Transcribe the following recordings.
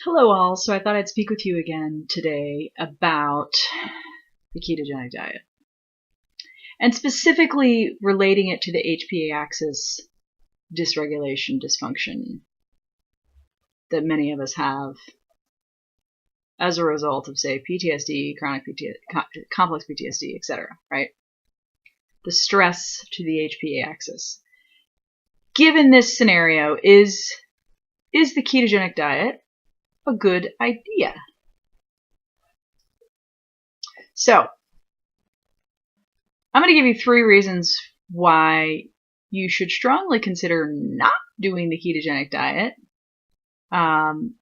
Hello all, so I thought I'd speak with you again today about the ketogenic diet, and specifically relating it to the HPA axis dysregulation, dysfunction that many of us have as a result of, say, PTSD, chronic PTSD, complex PTSD, etc., right? The stress to the HPA axis. Given this scenario, is the ketogenic diet a good idea? So, I'm going to give you 3 reasons why you should strongly consider not doing the ketogenic diet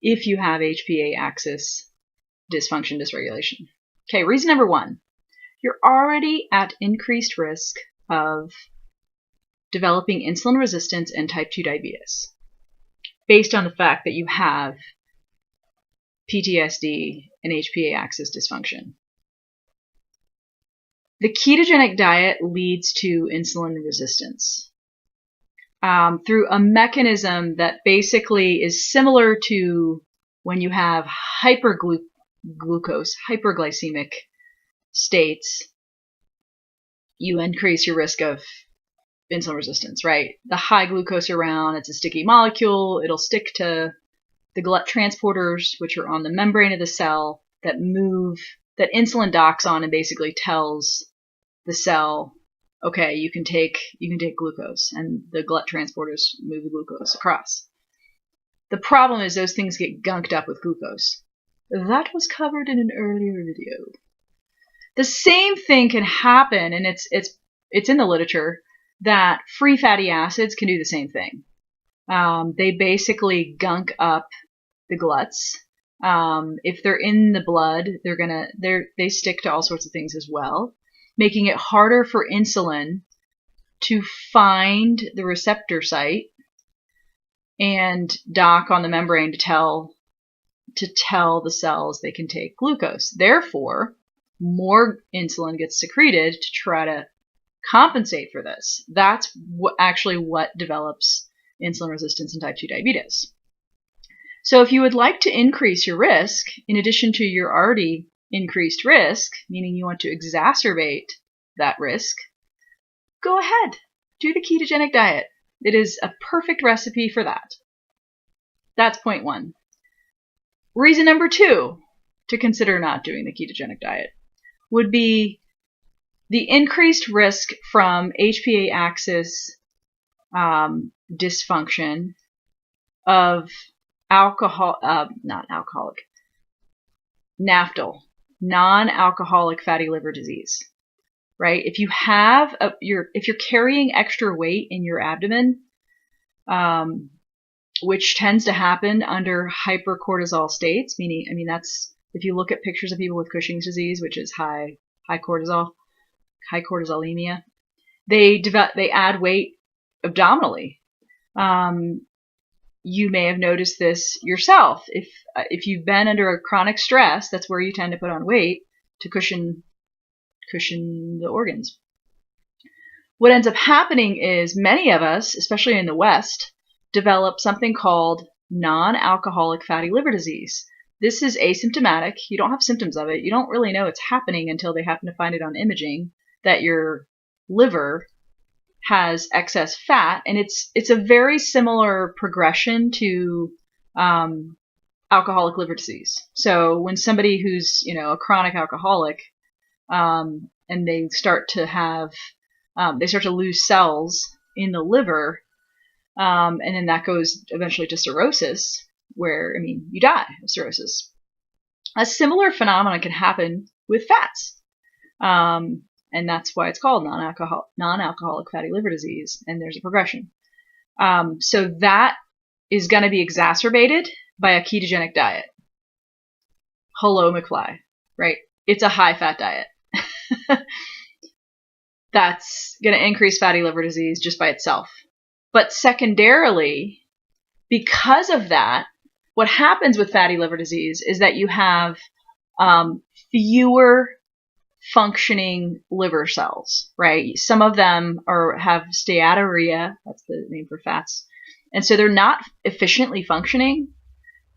if you have HPA axis dysfunction, dysregulation. Okay, reason number 1, you're already at increased risk of developing insulin resistance and type 2 diabetes based on the fact that you have PTSD and HPA axis dysfunction. The ketogenic diet leads to insulin resistance through a mechanism that basically is similar to when you have hyperglucose, hyperglycemic states. You increase your risk of insulin resistance, right? The high glucose around, it's a sticky molecule. It'll stick to the GLUT transporters, which are on the membrane of the cell that insulin docks on and basically tells the cell, okay, you can take glucose, and the GLUT transporters move the glucose across. The problem is those things get gunked up with glucose. That was covered in an earlier video. The same thing can happen, and it's in the literature, that free fatty acids can do the same thing. They basically gunk up the GLUTs. If they're in the blood, they stick to all sorts of things as well, making it harder for insulin to find the receptor site and dock on the membrane to tell the cells they can take glucose. Therefore, more insulin gets secreted to try to compensate for this. That's what develops insulin resistance and type 2 diabetes. So if you would like to increase your risk, in addition to your already increased risk, meaning you want to exacerbate that risk, go ahead, do the ketogenic diet. It is a perfect recipe for that. That's point 1. Reason number 2 to consider not doing the ketogenic diet would be the increased risk from HPA axis dysfunction of NAFLD, non-alcoholic fatty liver disease, right? If you have if you're carrying extra weight in your abdomen, which tends to happen under hypercortisol states, that's, if you look at pictures of people with Cushing's disease, which is high cortisolemia, they add weight abdominally. You may have noticed this yourself. If you've been under a chronic stress, that's where you tend to put on weight to cushion the organs. What ends up happening is many of us, especially in the West, develop something called non-alcoholic fatty liver disease. This is asymptomatic. You don't have symptoms of it. You don't really know it's happening until they happen to find it on imaging that your liver has excess fat, and it's a very similar progression to alcoholic liver disease. So when somebody who's a chronic alcoholic, and they start to lose cells in the liver, and then that goes eventually to cirrhosis, where you die of cirrhosis. A similar phenomenon can happen with fats. And that's why it's called non-alcoholic fatty liver disease, and there's a progression. So that is going to be exacerbated by a ketogenic diet. Hello, McFly, right? It's a high-fat diet. That's going to increase fatty liver disease just by itself. But secondarily, because of that, what happens with fatty liver disease is that you have fewer functioning liver cells, right? Some of them have steatorrhea, that's the name for fats, and so they're not efficiently functioning.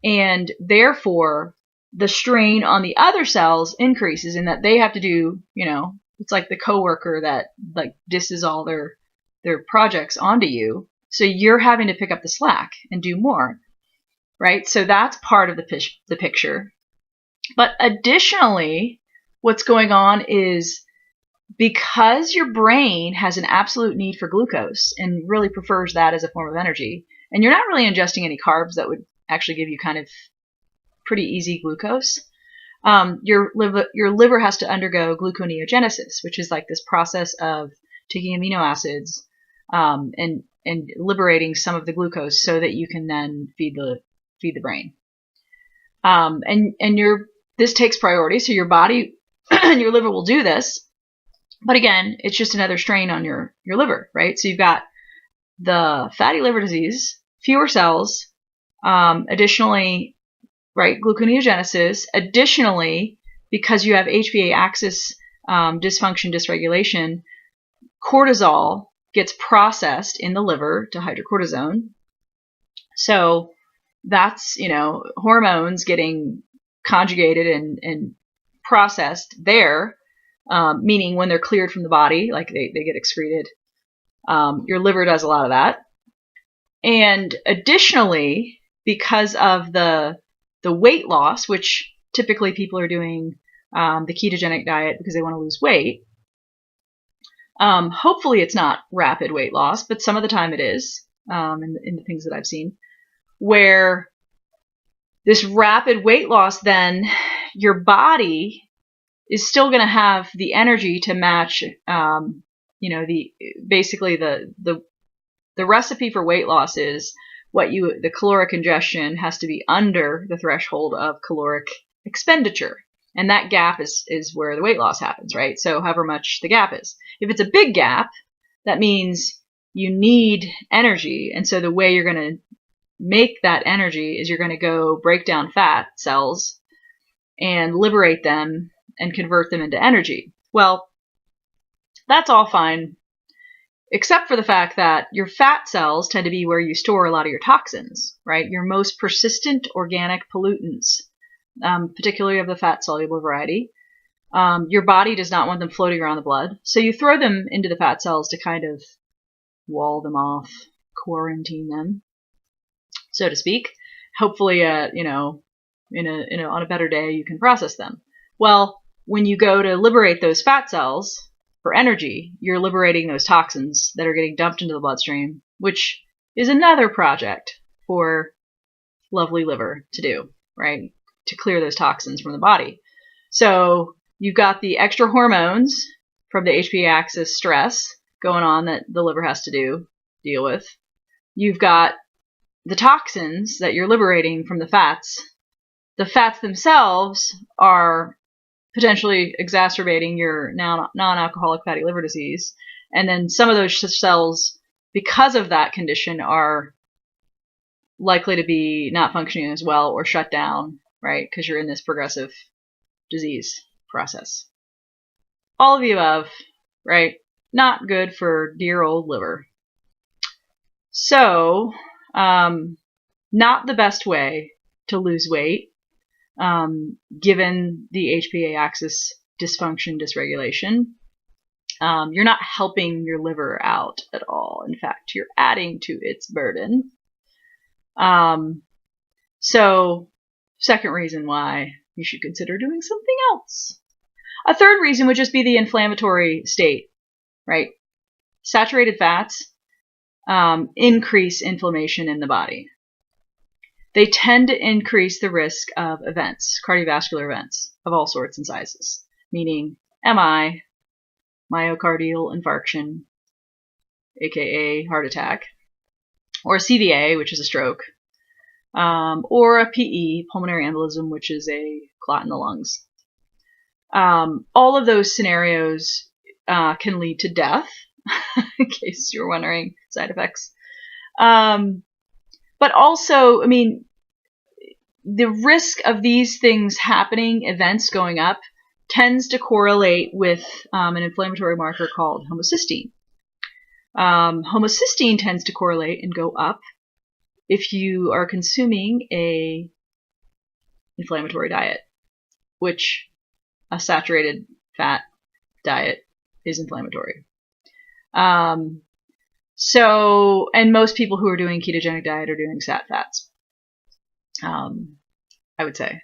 And therefore, the strain on the other cells increases in that they have to do, it's like the coworker that like disses all their projects onto you. So you're having to pick up the slack and do more, right? So that's part of the picture. But additionally, what's going on is because your brain has an absolute need for glucose and really prefers that as a form of energy, and you're not really ingesting any carbs that would actually give you kind of pretty easy glucose, your liver has to undergo gluconeogenesis, which is like this process of taking amino acids and liberating some of the glucose so that you can then feed the brain. This takes priority, so your body and your liver will do this. But again, it's just another strain on your liver, right? So you've got the fatty liver disease, fewer cells, additionally, right, gluconeogenesis. Additionally, because you have HPA Axis dysfunction, dysregulation, cortisol gets processed in the liver to hydrocortisone. So that's, hormones getting conjugated and processed there, meaning when they're cleared from the body, like they get excreted. Your liver does a lot of that. And additionally, because of the weight loss, which typically people are doing the ketogenic diet because they want to lose weight, hopefully it's not rapid weight loss, but some of the time it is, in the things that I've seen, where this rapid weight loss, then your body is still going to have the energy to match, basically the recipe for weight loss is the caloric ingestion has to be under the threshold of caloric expenditure. And that gap is where the weight loss happens, right? So however much the gap is. If it's a big gap, that means you need energy. And so the way you're going to make that energy is you're going to go break down fat cells and liberate them and convert them into energy. Well, that's all fine, except for the fact that your fat cells tend to be where you store a lot of your toxins, right? Your most persistent organic pollutants, particularly of the fat-soluble variety. Your body does not want them floating around the blood, so you throw them into the fat cells to kind of wall them off, quarantine them, so to speak. Hopefully, on a better day, you can process them. Well, when you go to liberate those fat cells for energy, you're liberating those toxins that are getting dumped into the bloodstream, which is another project for lovely liver to do, right? To clear those toxins from the body. So you've got the extra hormones from the HPA axis stress going on that the liver has to deal with. You've got the toxins that you're liberating from the fats. The fats themselves are potentially exacerbating your non-alcoholic fatty liver disease. And then some of those cells, because of that condition, are likely to be not functioning as well or shut down, right? Because you're in this progressive disease process. All of the above, right? Not good for dear old liver. So, not the best way to lose weight, given the HPA axis dysfunction, dysregulation. You're not helping your liver out at all. In fact, you're adding to its burden. So, second reason why you should consider doing something else. A third reason would just be the inflammatory state, right? Saturated fats increase inflammation in the body. They tend to increase the risk of events, cardiovascular events of all sorts and sizes, meaning MI, myocardial infarction, aka heart attack, or a CVA, which is a stroke, or a PE, pulmonary embolism, which is a clot in the lungs. All of those scenarios can lead to death, in case you're wondering, side effects. But also, I mean, the risk of these things happening, events going up, tends to correlate with an inflammatory marker called homocysteine. Homocysteine tends to correlate and go up if you are consuming a inflammatory diet, which a saturated fat diet is inflammatory. So, and most people who are doing ketogenic diet are doing sat fats, I would say.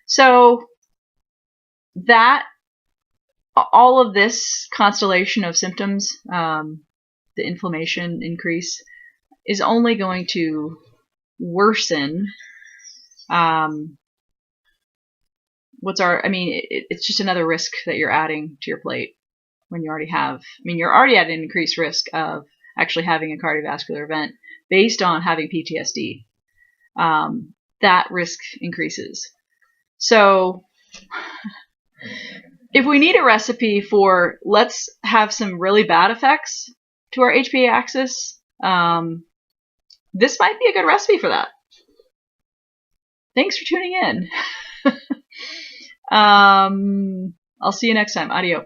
So that, all of this constellation of symptoms, the inflammation increase, is only going to worsen. It's just another risk that you're adding to your plate when you already have, you're already at an increased risk of actually having a cardiovascular event based on having PTSD. That risk increases. So if we need a recipe for let's have some really bad effects to our HPA axis, this might be a good recipe for that. Thanks for tuning in. I'll see you next time. Adios.